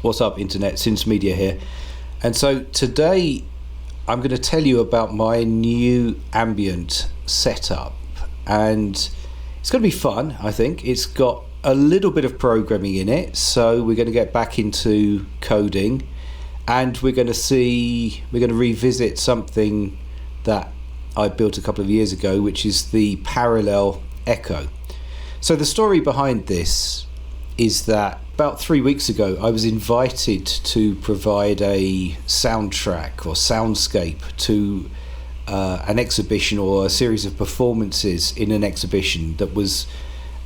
What's up, Internet? Sins Media here. And so today I'm going to tell you about my new Ambient setup. And it's going to be fun, I think. It's got a little bit of programming in it, so we're going to get back into coding. And we're going to revisit something that I built a couple of years ago, which is the parallel echo. So the story behind this is that about 3 weeks ago I was invited to provide a soundtrack or soundscape to an exhibition or a series of performances in an exhibition that was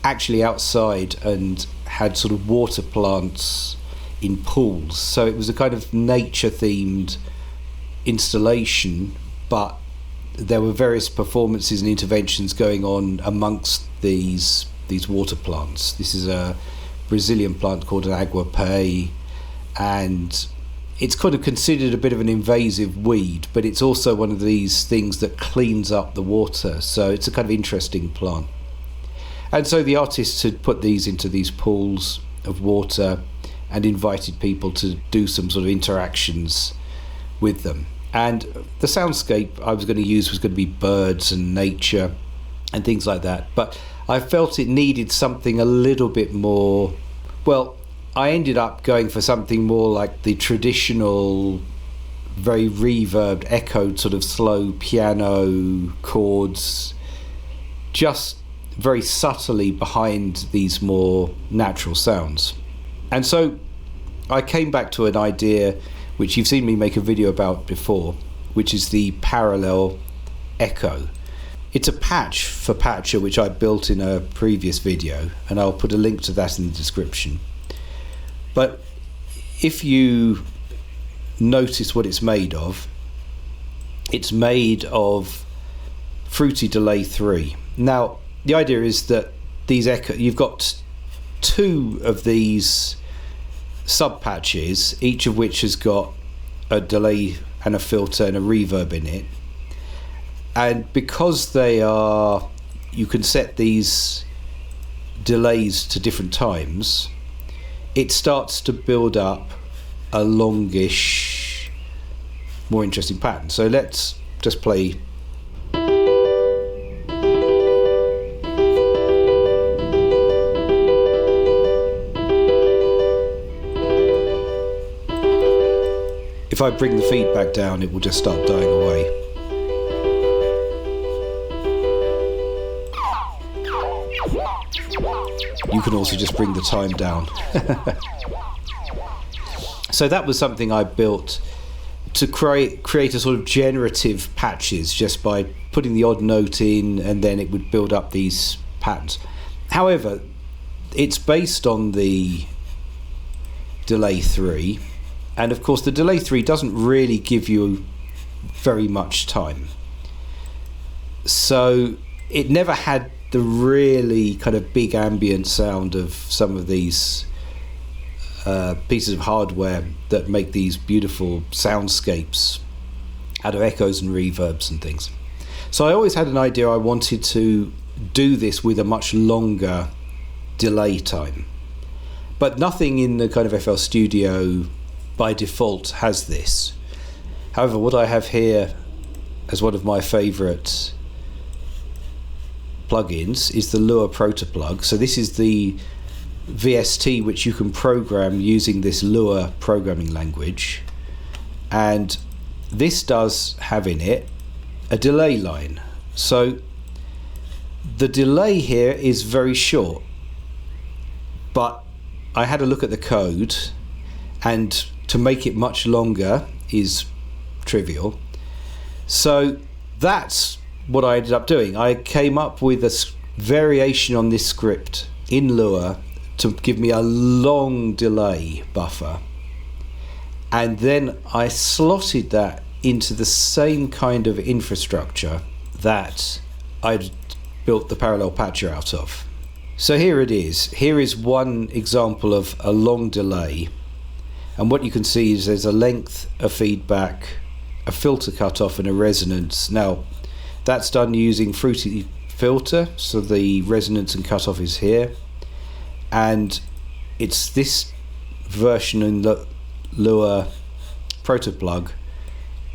actually outside and had sort of water plants in pools. So it was a kind of nature themed installation, but there were various performances and interventions going on amongst these water plants. This is a Brazilian plant called an aguapé, and it's kind of considered a bit of an invasive weed, but it's also one of these things that cleans up the water, so it's a kind of interesting plant. And so the artists had put these into these pools of water and invited people to do some sort of interactions with them. And the soundscape I was going to use was going to be birds and nature and things like that, but I felt it needed something a little bit more. Well, I ended up going for something more like the traditional, very reverbed, echoed sort of slow piano chords, just very subtly behind these more natural sounds. And so I came back to an idea which you've seen me make a video about before, which is the parallel echo. It's a patch for Patcher which I built in a previous video, and I'll put a link to that in the description. But if you notice what it's made of Fruity Delay 3. Now, the idea is that these you've got two of these sub patches, each of which has got a delay and a filter and a reverb in it. And because you can set these delays to different times, it starts to build up a longish, more interesting pattern. So let's just play. If I bring the feedback down, it will just start dying away. You can also just bring the time down. So that was something I built to create a sort of generative patches just by putting the odd note in, and then it would build up these patterns. However, it's based on the Delay 3, and of course the Delay 3 doesn't really give you very much time. So it never had the really kind of big ambient sound of some of these pieces of hardware that make these beautiful soundscapes out of echoes and reverbs and things. So I always had an idea I wanted to do this with a much longer delay time. But nothing in the kind of FL Studio by default has this. However, what I have here as one of my favourite plugins is the Lua Protoplug. So this is the VST which you can program using this Lua programming language, and this does have in it a delay line. So the delay here is very short, but I had a look at the code, and to make it much longer is trivial. So that's what I ended up doing. I came up with a variation on this script in Lua to give me a long delay buffer, and then I slotted that into the same kind of infrastructure that I'd built the parallel patcher out of. So here it is. Here is one example of a long delay, and what you can see is there's a length, a feedback, a filter cutoff, and a resonance. Now that's done using Fruity Filter, so the resonance and cutoff is here, and it's this version in the Lua Protoplug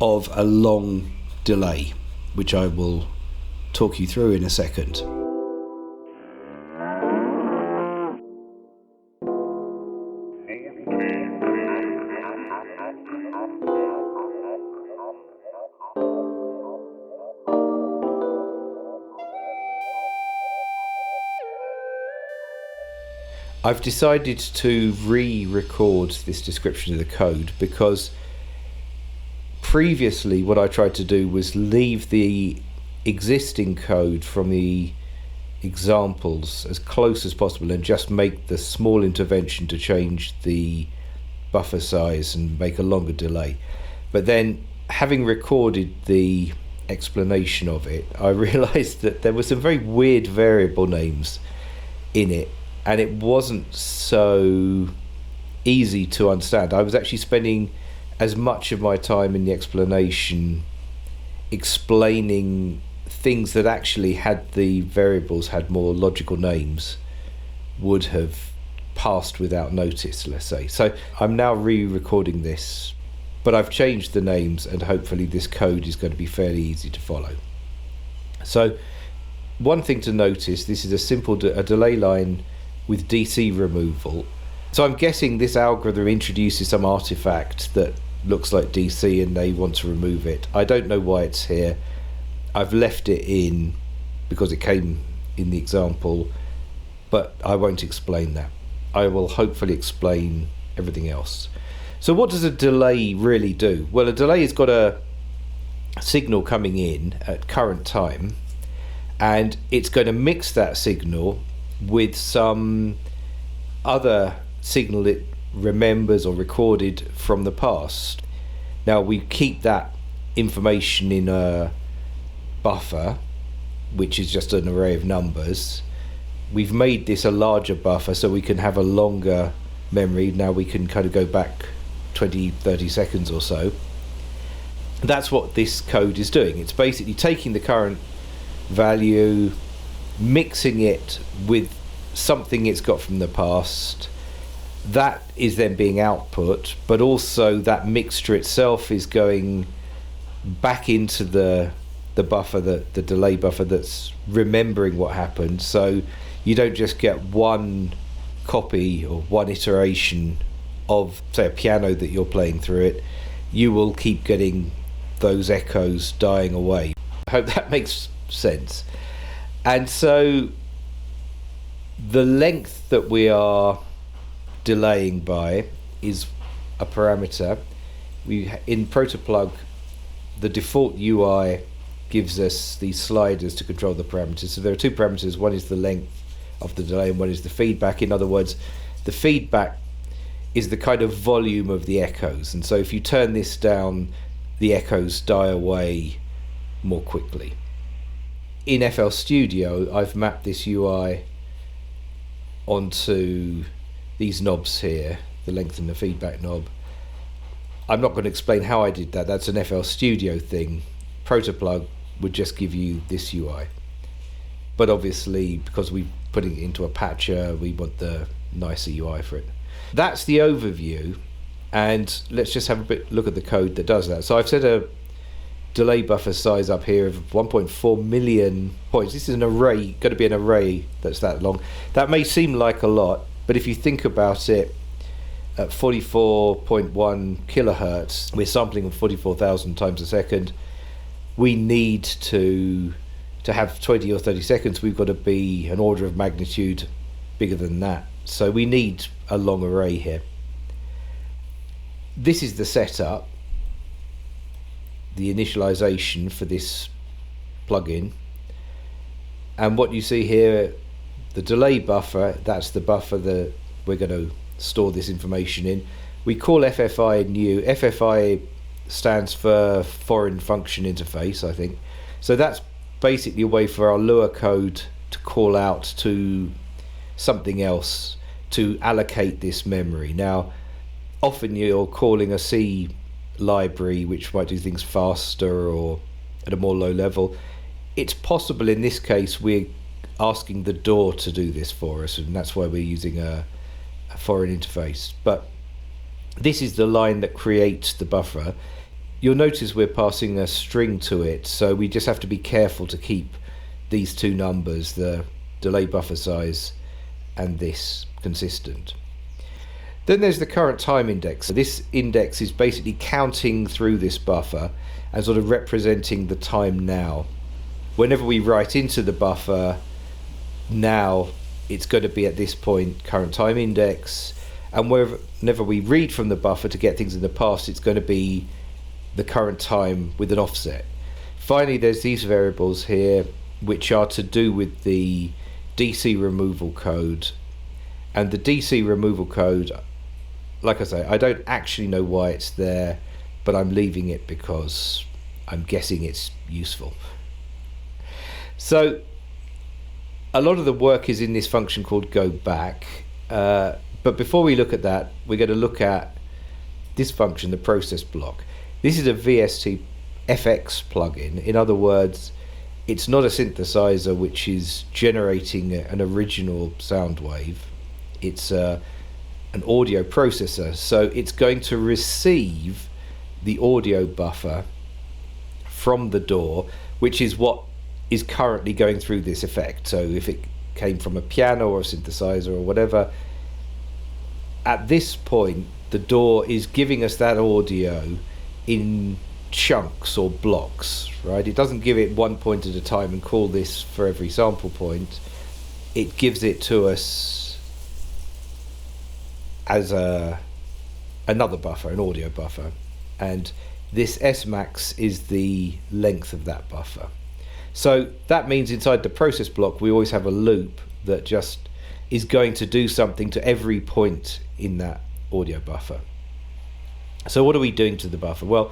of a long delay, which I will talk you through in a second. I've decided to re-record this description of the code because previously what I tried to do was leave the existing code from the examples as close as possible and just make the small intervention to change the buffer size and make a longer delay. But then, having recorded the explanation of it, I realized that there were some very weird variable names in it, and it wasn't so easy to understand. I was actually spending as much of my time in the explanation explaining things that actually, had the variables had more logical names, would have passed without notice, let's say. So I'm now re-recording this, but I've changed the names, and hopefully this code is going to be fairly easy to follow. So one thing to notice, this is a simple delay line with DC removal. So I'm guessing this algorithm introduces some artifact that looks like DC and they want to remove it. I don't know why it's here. I've left it in because it came in the example, but I won't explain that. I will hopefully explain everything else. So what does a delay really do? Well, a delay has got a signal coming in at current time, and it's going to mix that signal with some other signal it remembers or recorded from the past. Now we keep that information in a buffer, which is just an array of numbers. We've made this a larger buffer so we can have a longer memory. Now we can kind of go back 20-30 seconds or so. That's what this code is doing. It's basically taking the current value, mixing it with something it's got from the past. That is then being output, but also that mixture itself is going back into the buffer, the delay buffer that's remembering what happened. So you don't just get one copy or one iteration of, say, a piano that you're playing through it. You will keep getting those echoes dying away. I hope that makes sense. And so the length that we are delaying by is a parameter. In Protoplug, the default UI gives us these sliders to control the parameters. So there are two parameters. One is the length of the delay and one is the feedback. In other words, the feedback is the kind of volume of the echoes. And so if you turn this down, the echoes die away more quickly. In FL Studio, I've mapped this UI onto these knobs here, the length and the feedback knob. I'm not going to explain how I did that. That's an FL Studio thing. Protoplug would just give you this UI. But obviously, because we're putting it into a patcher, we want the nicer UI for it. That's the overview, and let's just have a bit look at the code that does that. So I've set a delay buffer size up here of 1.4 million points. This is an array, going to be an array that's that long. That may seem like a lot, but if you think about it, at 44.1 kilohertz, we're sampling 44,000 times a second. We need to have 20 or 30 seconds, we've got to be an order of magnitude bigger than that. So we need a long array here. This is the setup, the initialization for this plugin. And what you see here, the delay buffer, that's the buffer that we're going to store this information in. We call FFI new. FFI stands for Foreign Function Interface, I think. So that's basically a way for our Lua code to call out to something else to allocate this memory. Now, often you're calling a C library which might do things faster or at a more low level. It's possible in this case we're asking the DAW to do this for us, and that's why we're using a foreign interface. But This is the line that creates the buffer. You'll notice we're passing a string to it, so we just have to be careful to keep these two numbers, the delay buffer size and this, consistent. Then there's the current time index. So this index is basically counting through this buffer and sort of representing the time now. Whenever we write into the buffer now, it's going to be at this point current time index, and whenever we read from the buffer to get things in the past, it's going to be the current time with an offset. Finally, there's these variables here which are to do with the DC removal code, and the DC removal code, like I say, I don't actually know why it's there, but I'm leaving it because I'm guessing it's useful. So a lot of the work is in this function called go back, but before we look at that, we're going to look at this function, the process block. This is a VST FX plugin. In other words, it's not a synthesizer which is generating an original sound wave. It's an audio processor, so it's going to receive the audio buffer from the DAW, which is what is currently going through this effect. So if it came from a piano or a synthesizer or whatever, at this point the DAW is giving us that audio in chunks or blocks, right? It doesn't give it one point at a time and call this for every sample point. It gives it to us as another buffer, an audio buffer, and this S-max is the length of that buffer. So that means inside the process block we always have a loop that just is going to do something to every point in that audio buffer. So what are we doing to the buffer? Well,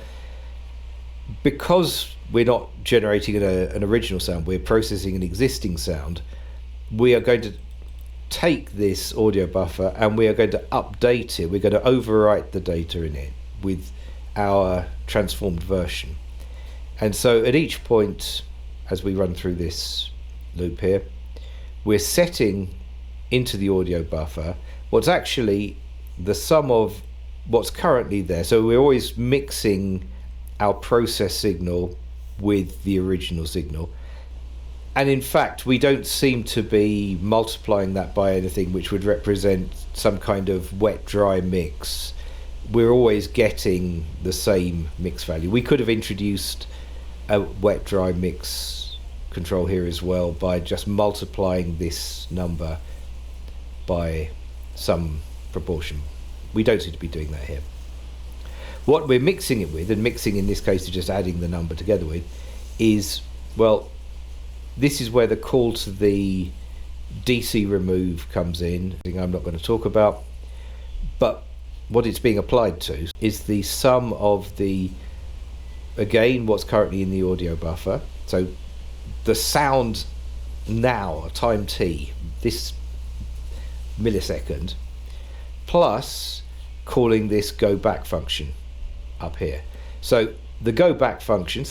because we're not generating an original sound, we're processing an existing sound, we are going to take this audio buffer and we are going to update it. We're going to overwrite the data in it with our transformed version. And so at each point, as we run through this loop here, we're setting into the audio buffer what's actually the sum of what's currently there. So we're always mixing our process signal with the original signal, and in fact we don't seem to be multiplying that by anything which would represent some kind of wet dry mix. We're always getting the same mix value. We could have introduced a wet dry mix control here as well by just multiplying this number by some proportion. We don't seem to be doing that here. What we're mixing it with, and mixing in this case is just adding the number together with, is, well, this is where the call to the DC remove comes in, I'm not going to talk about, but what it's being applied to is the sum of the, again, what's currently in the audio buffer, so the sound now, time t, this millisecond, plus calling this go back function up here. So the go back function,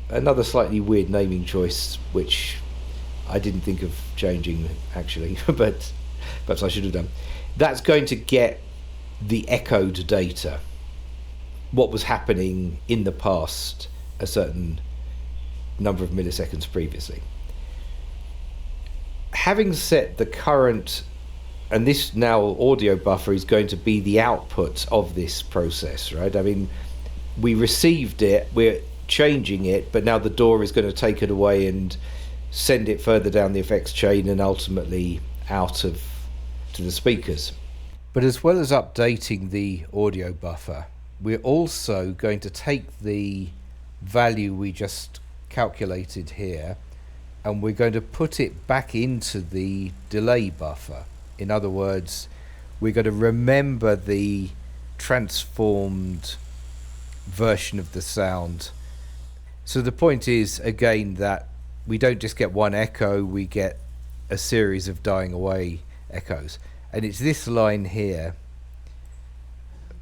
another slightly weird naming choice, which I didn't think of changing actually, but perhaps I should have done. That's going to get the echoed data, what was happening in the past a certain number of milliseconds previously. Having set the current, and this now audio buffer is going to be the output of this process, right? I mean, we received it, we're changing it, but now the DAW is going to take it away and send it further down the effects chain and ultimately out to the speakers. But as well as updating the audio buffer, we're also going to take the value we just calculated here and we're going to put it back into the delay buffer. In other words, we're going to remember the transformed version of the sound. So the point is, again, that we don't just get one echo, we get a series of dying away echoes. And it's this line here,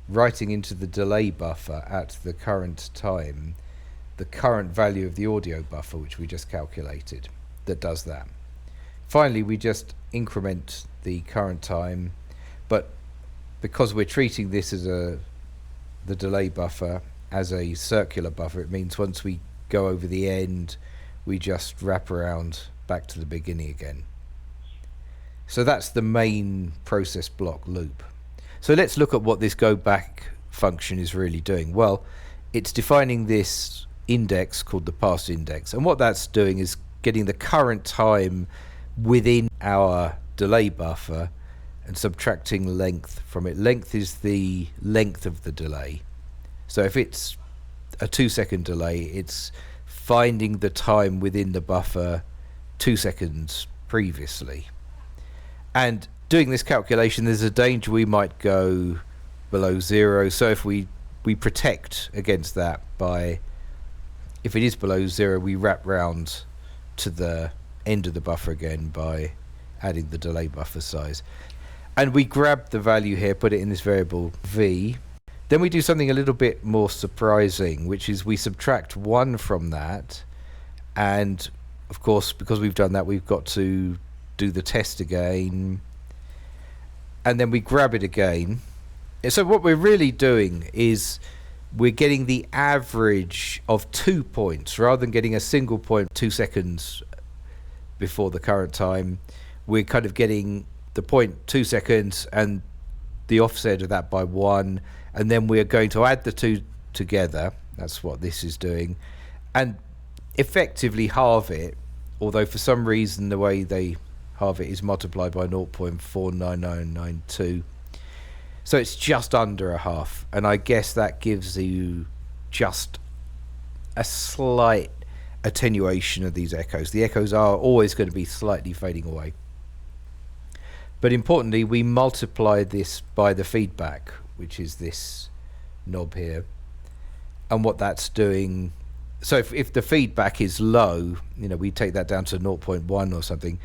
writing into the delay buffer at the current time, the current value of the audio buffer, which we just calculated, that does that. Finally, we just increment the current time, but because we're treating this as a the delay buffer as a circular buffer. It means once we go over the end, we just wrap around back to the beginning again. So that's the main process block loop. So let's look at what this go back function is really doing. Well, it's defining this index called the past index, and what that's doing is getting the current time within our delay buffer and subtracting length from it. Length is the length of the delay. So if it's a 2-second delay, it's finding the time within the buffer 2 seconds previously. And doing this calculation, there's a danger we might go below 0. So if we protect against that by, if it is below 0, we wrap round to the end of the buffer again by adding the delay buffer size. And we grab the value here, put it in this variable v. Then we do something a little bit more surprising, which is we subtract 1 from that. And of course, because we've done that, we've got to do the test again. And then we grab it again. So what we're really doing is we're getting the average of 2 points rather than getting a single point 2 seconds before the current time. We're kind of getting the point 2 seconds and the offset of that by 1, and then we're going to add the two together. That's what this is doing, and effectively halve it, although for some reason the way they halve it is multiplied by 0.49992. So it's just under a half, and I guess that gives you just a slight attenuation of these echoes. The echoes are always going to be slightly fading away. But importantly, we multiply this by the feedback, which is this knob here. And what that's doing, so if the feedback is low, we take that down to 0.1 or something,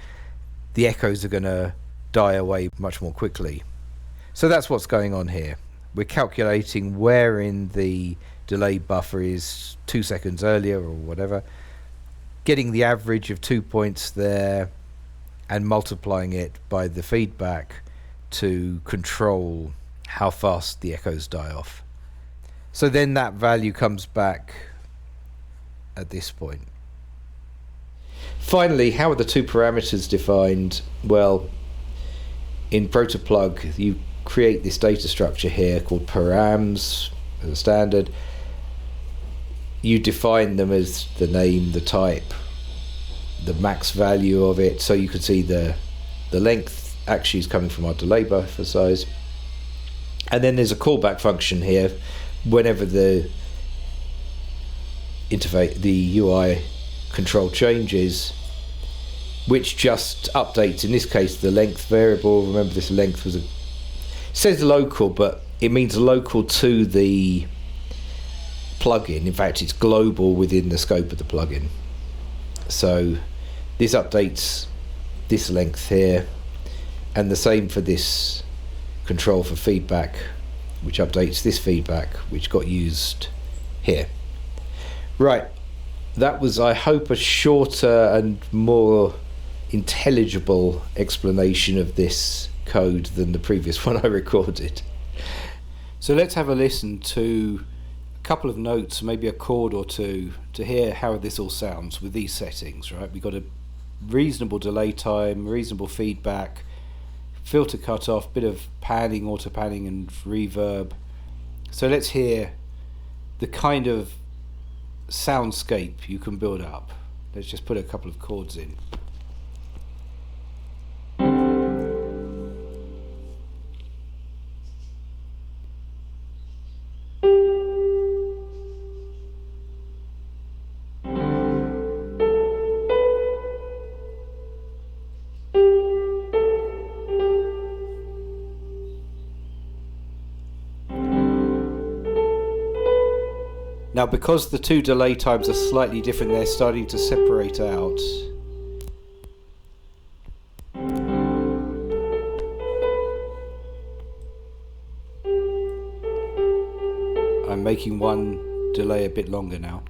the echoes are going to die away much more quickly. So that's what's going on here. We're calculating where in the delay buffer is 2 seconds earlier or whatever, getting the average of 2 points there and multiplying it by the feedback to control how fast the echoes die off. So then that value comes back at this point. Finally, how are the two parameters defined? Well, in Protoplug, you create this data structure here called params as a standard. You define them as the name, the type, the max value of it, so you can see the length actually is coming from our delay buffer size. And then there's a callback function here whenever the interface, the UI control changes, which just updates, in this case, the length variable. Remember, this length was it says local, but it means local to the plugin. In fact, it's global within the scope of the plugin. So this updates this length here, and the same for this control for feedback, which updates this feedback which got used here. Right, that was, I hope, a shorter and more intelligible explanation of this code than the previous one I recorded. So let's have a listen to a couple of notes, maybe a chord or two, to hear how this all sounds with these settings. Right, we've got a reasonable delay time, reasonable feedback, filter cutoff, bit of panning, auto panning and reverb. So let's hear the kind of soundscape you can build up. Let's just put a couple of chords in. Now, because the two delay times are slightly different, they're starting to separate out. I'm making one delay a bit longer now.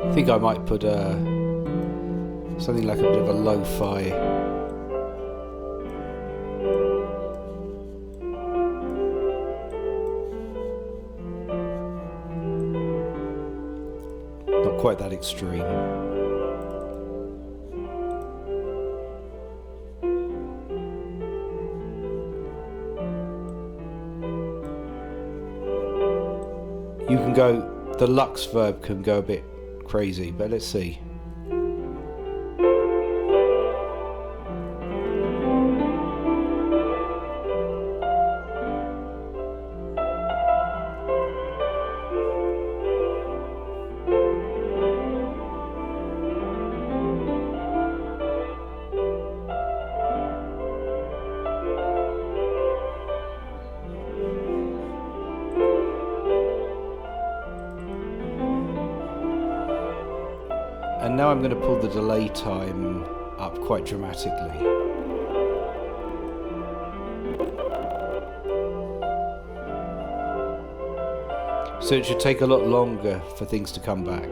I think I might put something like a bit of a lo-fi. Not quite that extreme. You can go, the Lux verb can go a bit crazy, but let's see. And now I'm going to pull the delay time up quite dramatically. So it should take a lot longer for things to come back.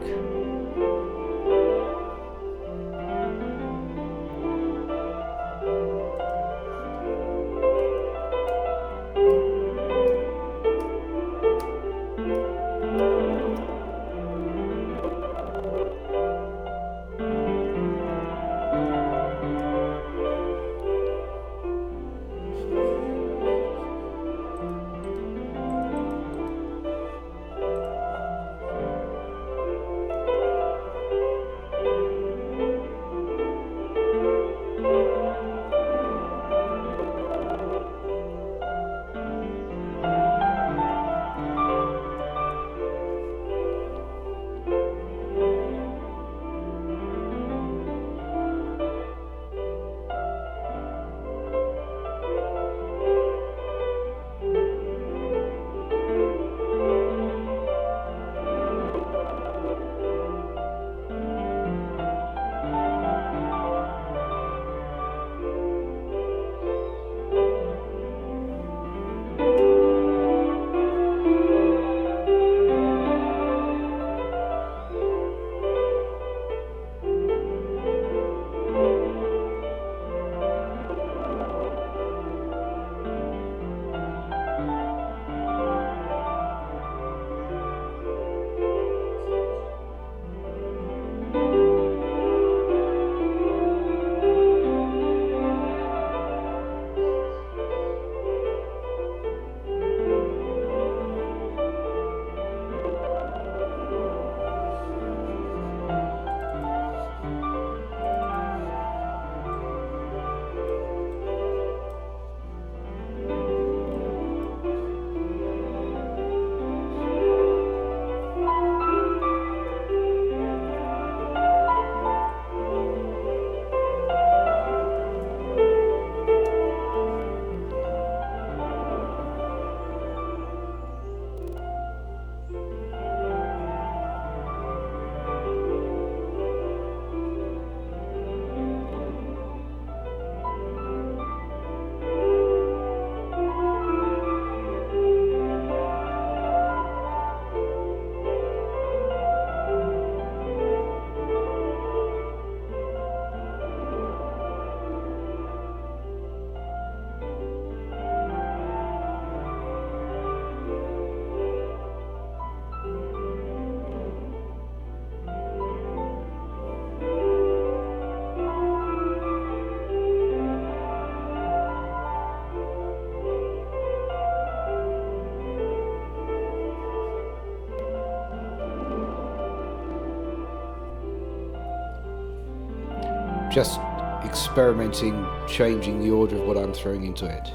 Just experimenting, changing the order of what I'm throwing into it.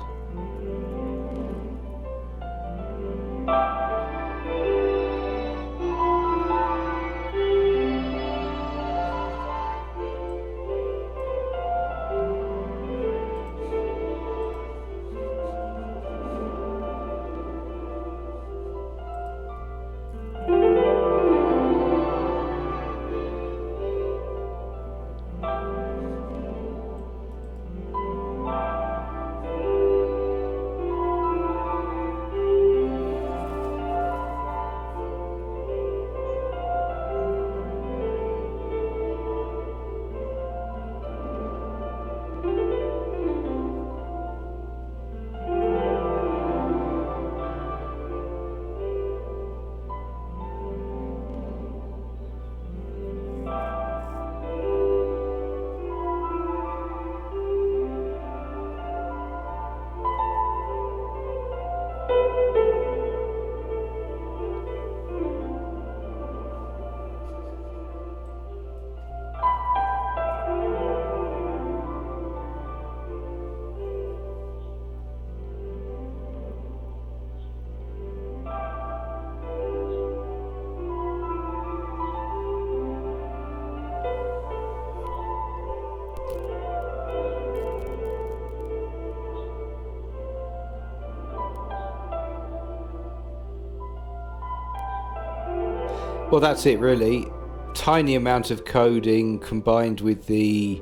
Well, that's it really. Tiny amount of coding combined with the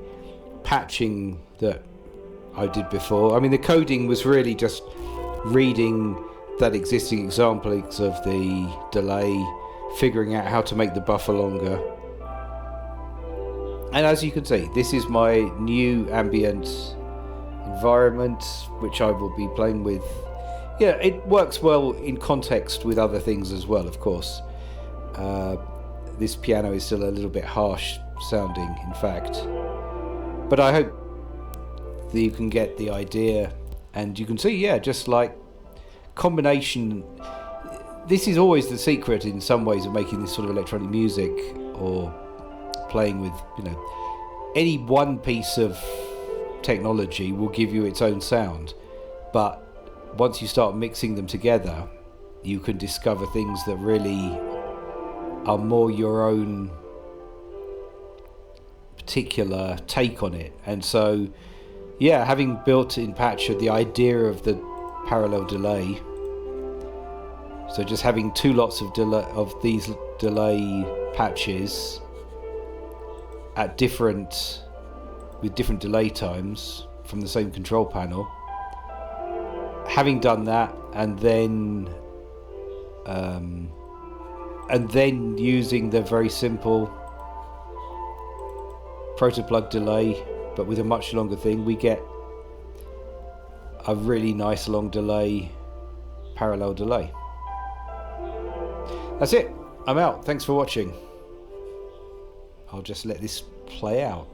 patching that I did before. I mean, the coding was really just reading that existing examples of the delay, figuring out how to make the buffer longer. And as you can see, this is my new ambient environment, which I will be playing with. Yeah, it works well in context with other things as well, of course. This piano is still a little bit harsh sounding, in fact. But I hope that you can get the idea, and you can see, yeah, just like combination. This is always the secret in some ways of making this sort of electronic music, or playing with, any one piece of technology will give you its own sound, but once you start mixing them together, you can discover things that really are more your own particular take on it. And so, yeah, having built in Patcher the idea of the parallel delay, so just having two lots of these delay patches at with different delay times from the same control panel. Having done that, and then using the very simple Protoplug delay, but with a much longer thing, we get a really nice long delay, parallel delay. That's it. I'm out. Thanks for watching. I'll just let this play out.